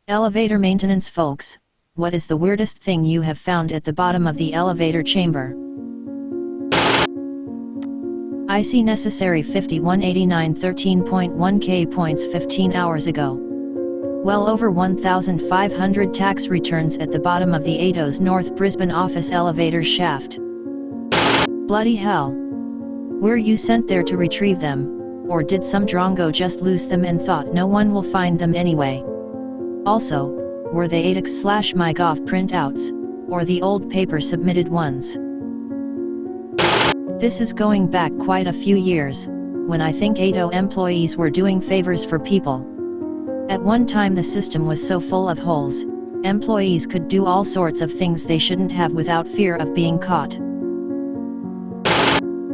Elevator maintenance folks, what is the weirdest thing you have found at the bottom of the elevator chamber? IC necessary 5189 13.1K points 15 hours ago. Well over 1,500 tax returns at the bottom of the ATO's North Brisbane office elevator shaft. Bloody hell! Were you sent there to retrieve them, or did some drongo just lose them and thought no one will find them anyway? Also, were they ATX/MyGov printouts, or the old paper submitted ones? This is going back quite a few years, when I think ATO employees were doing favors for people. At one time the system was so full of holes, employees could do all sorts of things they shouldn't have without fear of being caught.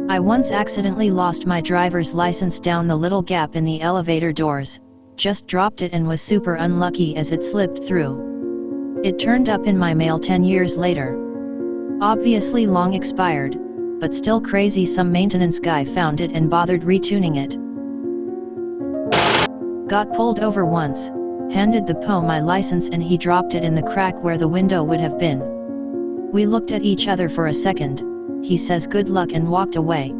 I once accidentally lost my driver's license down the little gap in the elevator doors, just dropped it and was super unlucky as it slipped through. It turned up in my mail 10 years later. Obviously long expired, but still crazy some maintenance guy found it and bothered retuning it. Got pulled over once, handed the PO my license and he dropped it in the crack where the window would have been. We looked at each other for a second, he says good luck and walked away.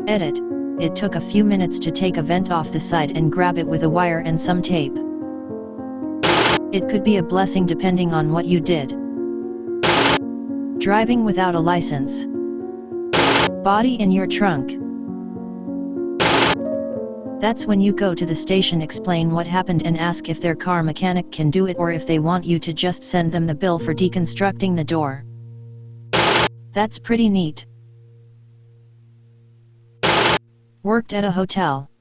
Edit, it took a few minutes to take a vent off the side and grab it with a wire and some tape. It could be a blessing depending on what you did. Driving without a license. Body in your trunk. That's when you go to the station, explain what happened and ask if their car mechanic can do it or if they want you to just send them the bill for deconstructing the door. That's pretty neat. Worked at a hotel.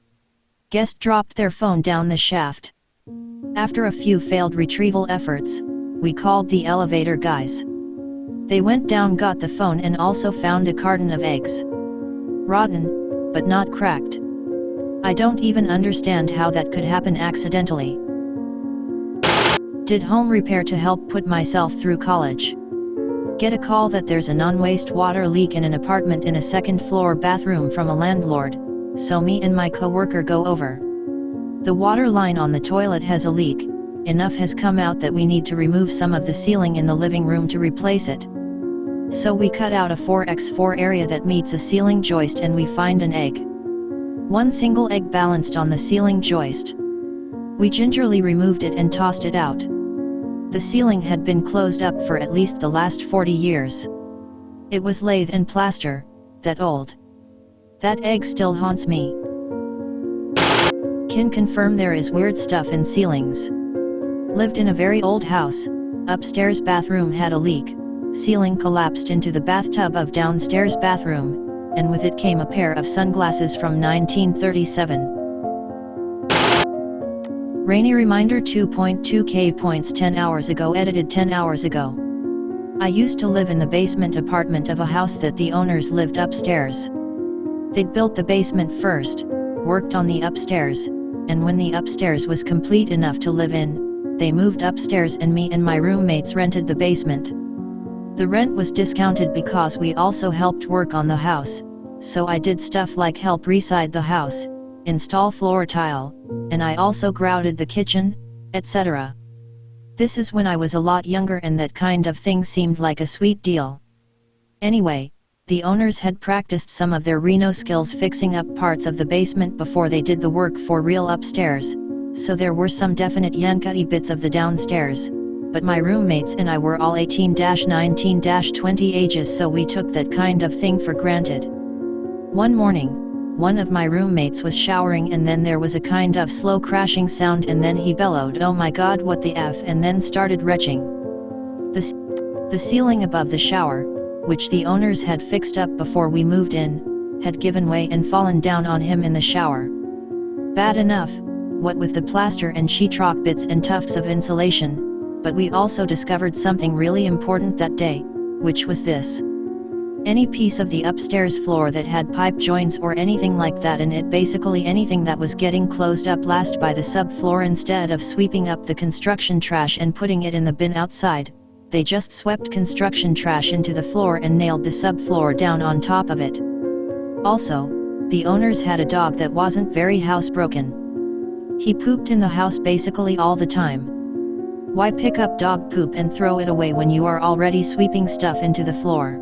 Guest dropped their phone down the shaft. After a few failed retrieval efforts, we called the elevator guys. They went down, got the phone and also found a carton of eggs. Rotten, but not cracked. I don't even understand how that could happen accidentally. Did home repair to help put myself through college. Get a call that there's a non-wastewater leak in an apartment in a second-floor bathroom from a landlord, so me and my co-worker go over. The water line on the toilet has a leak, enough has come out that we need to remove some of the ceiling in the living room to replace it. So we cut out a 4x4 area that meets a ceiling joist and we find an egg. One single egg balanced on the ceiling joist. We gingerly removed it and tossed it out. The ceiling had been closed up for at least the last 40 years. It was lath and plaster, that old. That egg still haunts me. Can confirm there is weird stuff in ceilings. Lived in a very old house, upstairs bathroom had a leak, ceiling collapsed into the bathtub of downstairs bathroom, and with it came a pair of sunglasses from 1937. Rainy reminder 2.2K points 10 hours ago, edited 10 hours ago. I used to live in the basement apartment of a house that the owners lived upstairs. They'd built the basement first, worked on the upstairs, and when the upstairs was complete enough to live in, they moved upstairs and me and my roommates rented the basement. The rent was discounted because we also helped work on the house, so I did stuff like help reside the house, install floor tile, and I also grouted the kitchen, etc. This is when I was a lot younger and that kind of thing seemed like a sweet deal. Anyway, the owners had practiced some of their Reno skills fixing up parts of the basement before they did the work for real upstairs, so there were some definite yankee bits of the downstairs. But my roommates and I were all 18-19-20 ages, so we took that kind of thing for granted. One morning, one of my roommates was showering and then there was a kind of slow crashing sound and then he bellowed, "Oh my god, what the F," and then started retching. The ceiling above the shower, which the owners had fixed up before we moved in, had given way and fallen down on him in the shower. Bad enough, what with the plaster and sheetrock bits and tufts of insulation, but we also discovered something really important that day, which was this. Any piece of the upstairs floor that had pipe joints or anything like that in it, basically anything that was getting closed up last by the subfloor, instead of sweeping up the construction trash and putting it in the bin outside, they just swept construction trash into the floor and nailed the subfloor down on top of it. Also, the owners had a dog that wasn't very housebroken. He pooped in the house basically all the time. Why pick up dog poop and throw it away when you are already sweeping stuff into the floor?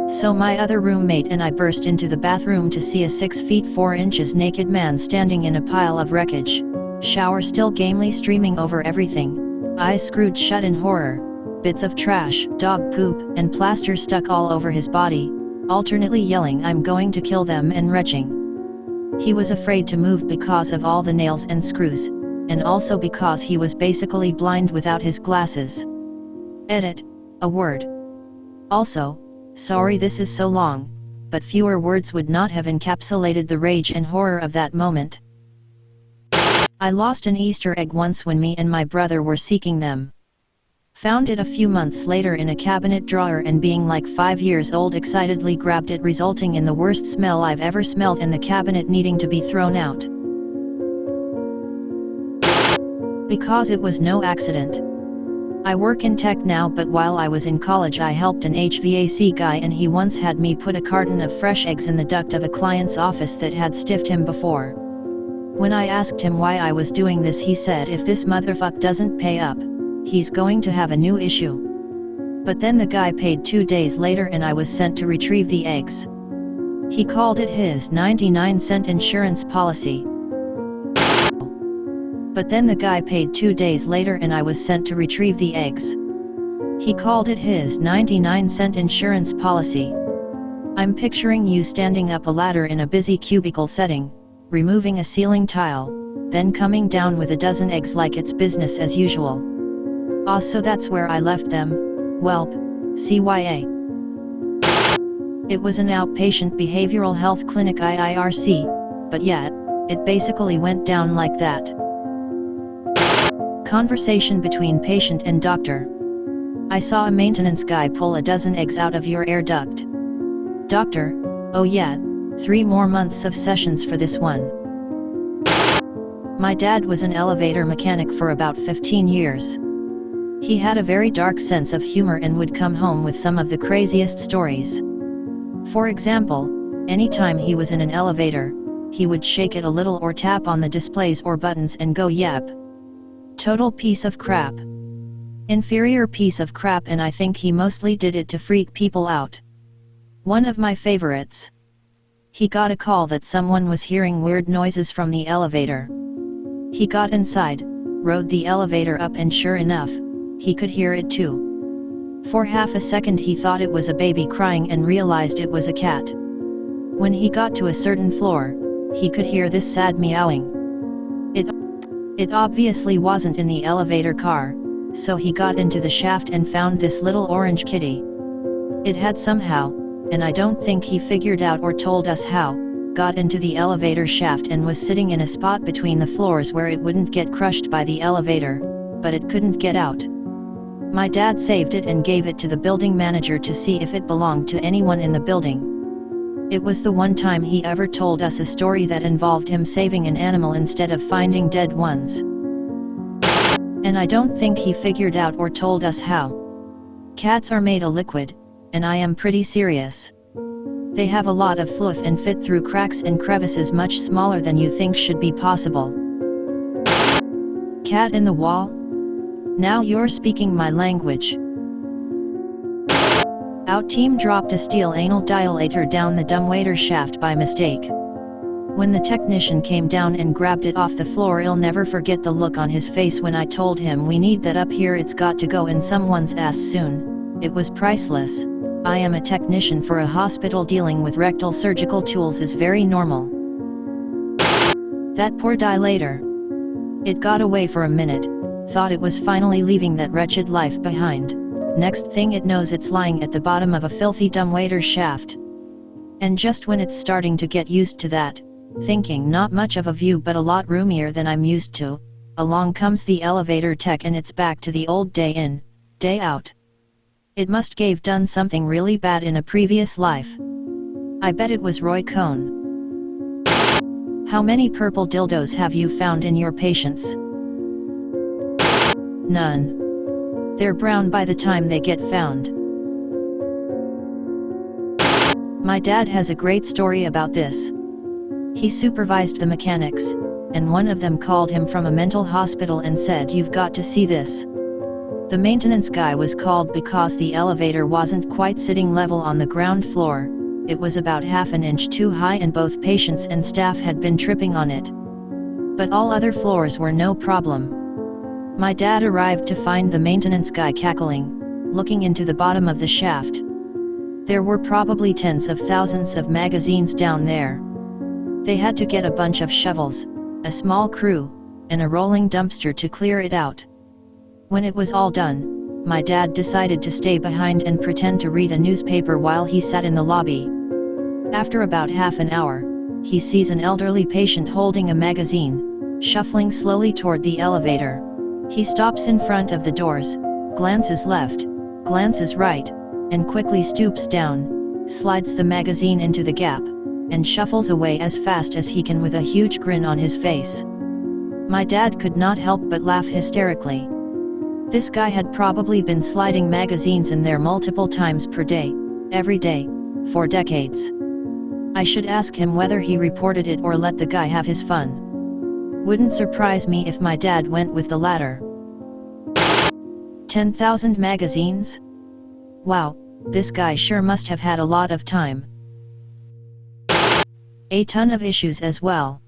So my other roommate and I burst into the bathroom to see a 6 feet 4 inches naked man standing in a pile of wreckage, shower still gamely streaming over everything, eyes screwed shut in horror, bits of trash, dog poop, and plaster stuck all over his body, alternately yelling "I'm going to kill them" and retching. He was afraid to move because of all the nails and screws, and also because he was basically blind without his glasses. Edit, a word. Also, sorry this is so long, but fewer words would not have encapsulated the rage and horror of that moment. I lost an Easter egg once when me and my brother were seeking them. Found it a few months later in a cabinet drawer and being like 5 years old excitedly grabbed it, resulting in the worst smell I've ever smelled and the cabinet needing to be thrown out. Because it was no accident. I work in tech now, but while I was in college I helped an HVAC guy and he once had me put a carton of fresh eggs in the duct of a client's office that had stiffed him before. When I asked him why I was doing this, he said if this motherfucker doesn't pay up, he's going to have a new issue. But then the guy paid 2 days later and I was sent to retrieve the eggs. He called it his 99-cent insurance policy. But then the guy paid 2 days later and I was sent to retrieve the eggs. He called it his 99-cent insurance policy. I'm picturing you standing up a ladder in a busy cubicle setting, removing a ceiling tile, then coming down with a dozen eggs like it's business as usual. Ah, so that's where I left them, welp, CYA. It was an outpatient behavioral health clinic IIRC, but yet, it basically went down like that. Conversation between patient and doctor. I saw a maintenance guy pull a dozen eggs out of your air duct. Doctor, oh yeah, 3 more months of sessions for this one. My dad was an elevator mechanic for about 15 years. He had a very dark sense of humor and would come home with some of the craziest stories. For example, anytime he was in an elevator, he would shake it a little or tap on the displays or buttons and go yep. Total piece of crap. Inferior piece of crap, and I think he mostly did it to freak people out. One of my favorites. He got a call that someone was hearing weird noises from the elevator. He got inside, rode the elevator up, and sure enough, he could hear it too. For half a second he thought it was a baby crying and realized it was a cat. When he got to a certain floor, he could hear this sad meowing. It obviously wasn't in the elevator car, so he got into the shaft and found this little orange kitty. It had somehow, and I don't think he figured out or told us how, got into the elevator shaft and was sitting in a spot between the floors where it wouldn't get crushed by the elevator, but it couldn't get out. My dad saved it and gave it to the building manager to see if it belonged to anyone in the building. It was the one time he ever told us a story that involved him saving an animal instead of finding dead ones. And I don't think he figured out or told us how. Cats are made of liquid, and I am pretty serious. They have a lot of fluff and fit through cracks and crevices much smaller than you think should be possible. Cat in the wall? Now you're speaking my language. Our team dropped a steel anal dilator down the dumbwaiter shaft by mistake. When the technician came down and grabbed it off the floor, I'll never forget the look on his face when I told him we need that up here, it's got to go in someone's ass soon. It was priceless. I am a technician for a hospital, dealing with rectal surgical tools is very normal. That poor dilator. It got away for a minute, thought it was finally leaving that wretched life behind. Next thing it knows, it's lying at the bottom of a filthy dumbwaiter shaft. And just when it's starting to get used to that, thinking not much of a view but a lot roomier than I'm used to, along comes the elevator tech and it's back to the old day in, day out. It must have done something really bad in a previous life. I bet it was Roy Cohn. How many purple dildos have you found in your patients? None. They're brown by the time they get found. My dad has a great story about this. He supervised the mechanics, and one of them called him from a mental hospital and said, "You've got to see this." The maintenance guy was called because the elevator wasn't quite sitting level on the ground floor, it was about half an inch too high and both patients and staff had been tripping on it. But all other floors were no problem. My dad arrived to find the maintenance guy cackling, looking into the bottom of the shaft. There were probably tens of thousands of magazines down there. They had to get a bunch of shovels, a small crew, and a rolling dumpster to clear it out. When it was all done, my dad decided to stay behind and pretend to read a newspaper while he sat in the lobby. After about half an hour, he sees an elderly patient holding a magazine, shuffling slowly toward the elevator. He stops in front of the doors, glances left, glances right, and quickly stoops down, slides the magazine into the gap, and shuffles away as fast as he can with a huge grin on his face. My dad could not help but laugh hysterically. This guy had probably been sliding magazines in there multiple times per day, every day, for decades. I should ask him whether he reported it or let the guy have his fun. Wouldn't surprise me if my dad went with the latter. 10,000 magazines? Wow, this guy sure must have had a lot of time. A ton of issues as well.